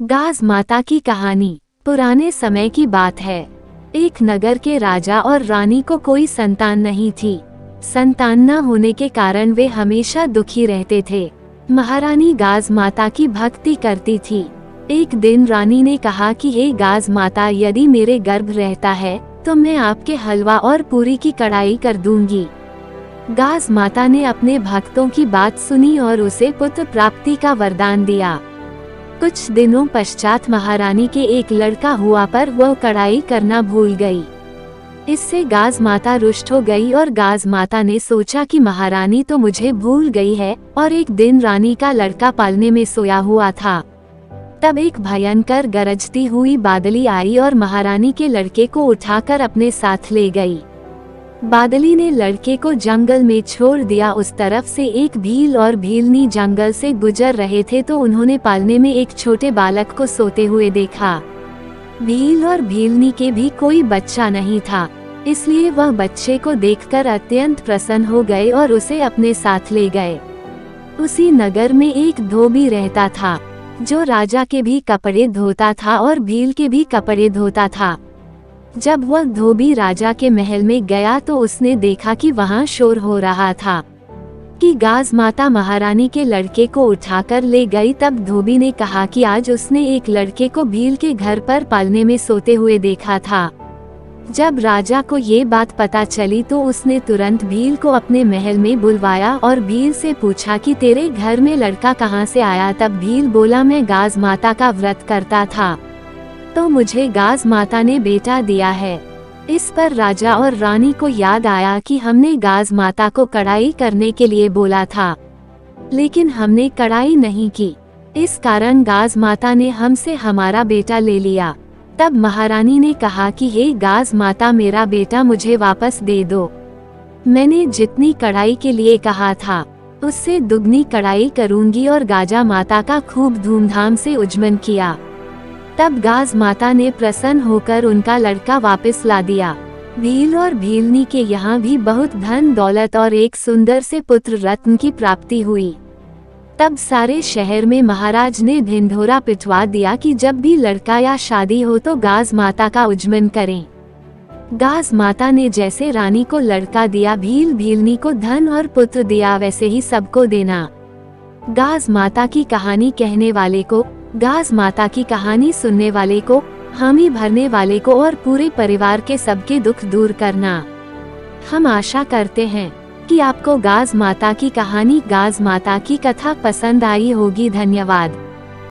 गाज माता की कहानी। पुराने समय की बात है। एक नगर के राजा और रानी को कोई संतान नहीं थी। संतान न होने के कारण वे हमेशा दुखी रहते थे। महारानी गाज माता की भक्ति करती थी। एक दिन रानी ने कहा कि हे गाज माता, यदि मेरे गर्भ रहता है तो मैं आपके हलवा और पूरी की कढ़ाई कर दूंगी। गाज माता ने अपने भक्तों की बात सुनी और उसे पुत्र प्राप्ति का वरदान दिया। कुछ दिनों पश्चात महारानी के एक लड़का हुआ पर वह कढ़ाई करना भूल गई। इससे गाज माता रुष्ट हो गई और गाज माता ने सोचा कि महारानी तो मुझे भूल गई है। और एक दिन रानी का लड़का पालने में सोया हुआ था। तब एक भयंकर गरजती हुई बादली आई और महारानी के लड़के को उठाकर अपने साथ ले गई। बादली ने लड़के को जंगल में छोड़ दिया। उस तरफ से एक भील और भीलनी जंगल से गुजर रहे थे तो उन्होंने पालने में एक छोटे बालक को सोते हुए देखा। भील और भीलनी के भी कोई बच्चा नहीं था, इसलिए वह बच्चे को देखकर अत्यंत प्रसन्न हो गए और उसे अपने साथ ले गए। उसी नगर में एक धोबी रहता था जो राजा के भी कपड़े धोता था और भील के भी कपड़े धोता था। जब वह धोबी राजा के महल में गया तो उसने देखा कि वहाँ शोर हो रहा था कि गाज माता महारानी के लड़के को उठाकर ले गई। तब धोबी ने कहा कि आज उसने एक लड़के को भील के घर पर पालने में सोते हुए देखा था। जब राजा को ये बात पता चली तो उसने तुरंत भील को अपने महल में बुलवाया और भील से पूछा कि तेरे घर में लड़का कहाँ से आया। तब भील बोला, मैं गाज माता का व्रत करता था तो मुझे गाज माता ने बेटा दिया है। इस पर राजा और रानी को याद आया कि हमने गाज माता को कढ़ाई करने के लिए बोला था, लेकिन हमने कढ़ाई नहीं की। इस कारण गाज माता ने हमसे हमारा बेटा ले लिया। तब महारानी ने कहा कि हे गाज माता, मेरा बेटा मुझे वापस दे दो। मैंने जितनी कढ़ाई के लिए कहा था उससे दुगनी कढ़ाई करूंगी। और गाजा माता का खूब धूमधाम से उज्जमन किया। तब गाज माता ने प्रसन्न होकर उनका लड़का वापस ला दिया। भील और भीलनी के यहाँ भी बहुत धन दौलत और एक सुंदर से पुत्र रत्न की प्राप्ति हुई। तब सारे शहर में महाराज ने ढिंढोरा पिटवा दिया कि जब भी लड़का या शादी हो तो गाज माता का उज्जमन करें। गाज माता ने जैसे रानी को लड़का दिया, भील भीलनी को धन और पुत्र दिया, वैसे ही सबको देना। गाज माता की कहानी कहने वाले को, गाज माता की कहानी सुनने वाले को, हामी भरने वाले को और पूरे परिवार के सबके दुख दूर करना। हम आशा करते हैं कि आपको गाज माता की कहानी, गाज माता की कथा पसंद आई होगी। धन्यवाद।